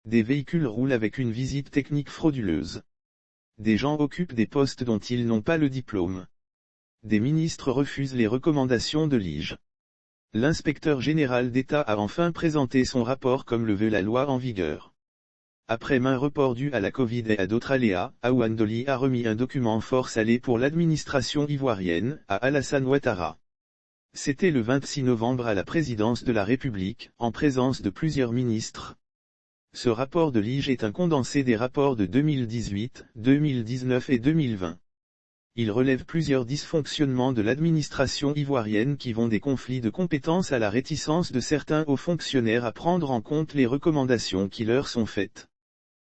Des véhicules roulent avec une visite technique frauduleuse. Des gens occupent des postes dont ils n'ont pas le diplôme. Des ministres refusent les recommandations de l'IGE. L'inspecteur général d'État a enfin présenté son rapport comme le veut la loi en vigueur. Après maints reports dus à la Covid et à d'autres aléas, Aouane Dolly a remis un document fort salé pour l'administration ivoirienne, à Alassane Ouattara. C'était le 26 novembre à la présidence de la République, en présence de plusieurs ministres. Ce rapport de l'IGE est un condensé des rapports de 2018, 2019 et 2020. Il relève plusieurs dysfonctionnements de l'administration ivoirienne qui vont des conflits de compétences à la réticence de certains hauts fonctionnaires à prendre en compte les recommandations qui leur sont faites.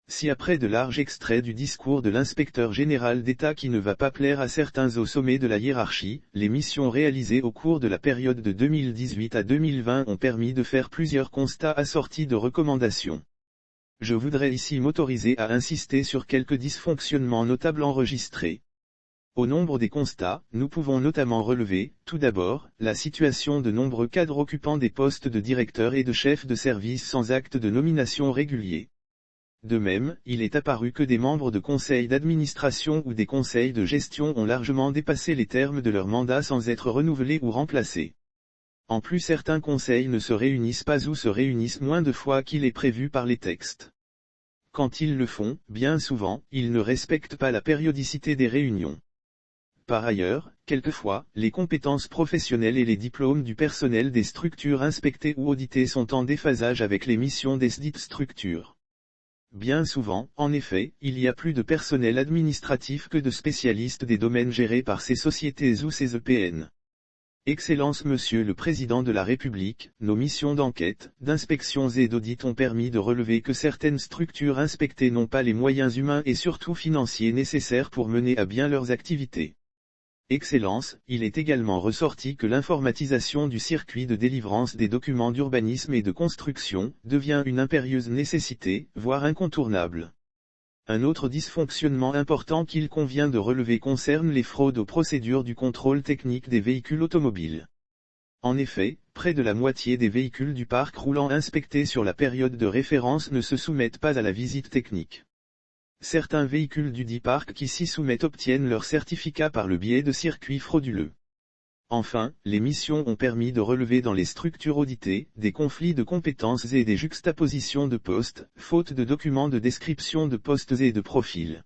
Si après de larges extraits du discours de l'inspecteur général d'État qui ne va pas plaire à certains au sommet de la hiérarchie, les missions réalisées au cours de la période de 2018 à 2020 ont permis de faire plusieurs constats assortis de recommandations. Je voudrais ici m'autoriser à insister sur quelques dysfonctionnements notables enregistrés. Au nombre des constats, nous pouvons notamment relever, tout d'abord, la situation de nombreux cadres occupant des postes de directeur et de chef de service sans acte de nomination régulier. De même, il est apparu que des membres de conseils d'administration ou des conseils de gestion ont largement dépassé les termes de leur mandat sans être renouvelés ou remplacés. En plus, certains conseils ne se réunissent pas ou se réunissent moins de fois qu'il est prévu par les textes. Quand ils le font, bien souvent, ils ne respectent pas la périodicité des réunions. Par ailleurs, quelquefois, les compétences professionnelles et les diplômes du personnel des structures inspectées ou auditées sont en déphasage avec les missions des dites structures. Bien souvent, en effet, il y a plus de personnel administratif que de spécialistes des domaines gérés par ces sociétés ou ces EPN. Excellence Monsieur le Président de la République, nos missions d'enquête, d'inspections et d'audit ont permis de relever que certaines structures inspectées n'ont pas les moyens humains et surtout financiers nécessaires pour mener à bien leurs activités. Excellence, il est également ressorti que l'informatisation du circuit de délivrance des documents d'urbanisme et de construction devient une impérieuse nécessité, voire incontournable. Un autre dysfonctionnement important qu'il convient de relever concerne les fraudes aux procédures du contrôle technique des véhicules automobiles. En effet, près de la moitié des véhicules du parc roulant inspectés sur la période de référence ne se soumettent pas à la visite technique. Certains véhicules du dit parc qui s'y soumettent obtiennent leur certificat par le biais de circuits frauduleux. Enfin, les missions ont permis de relever dans les structures auditées, des conflits de compétences et des juxtapositions de postes, faute de documents de description de postes et de profils.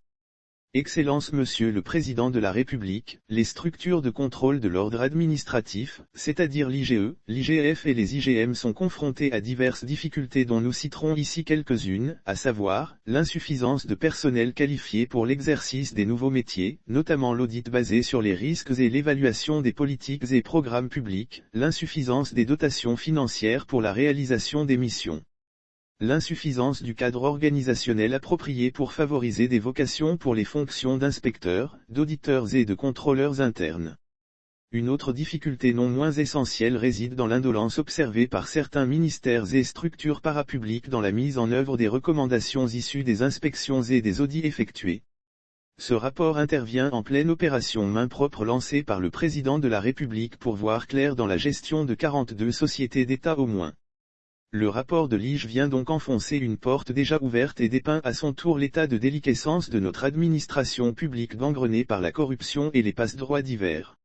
Excellence Monsieur le Président de la République, les structures de contrôle de l'ordre administratif, c'est-à-dire l'IGE, l'IGF et les IGM sont confrontées à diverses difficultés dont nous citerons ici quelques-unes, à savoir, l'insuffisance de personnel qualifié pour l'exercice des nouveaux métiers, notamment l'audit basé sur les risques et l'évaluation des politiques et programmes publics, l'insuffisance des dotations financières pour la réalisation des missions. L'insuffisance du cadre organisationnel approprié pour favoriser des vocations pour les fonctions d'inspecteurs, d'auditeurs et de contrôleurs internes. Une autre difficulté non moins essentielle réside dans l'indolence observée par certains ministères et structures parapubliques dans la mise en œuvre des recommandations issues des inspections et des audits effectués. Ce rapport intervient en pleine opération main propre lancée par le président de la République pour voir clair dans la gestion de 42 sociétés d'État au moins. Le rapport de l'IGE vient donc enfoncer une porte déjà ouverte et dépeint à son tour l'état de déliquescence de notre administration publique gangrenée par la corruption et les passe-droits divers.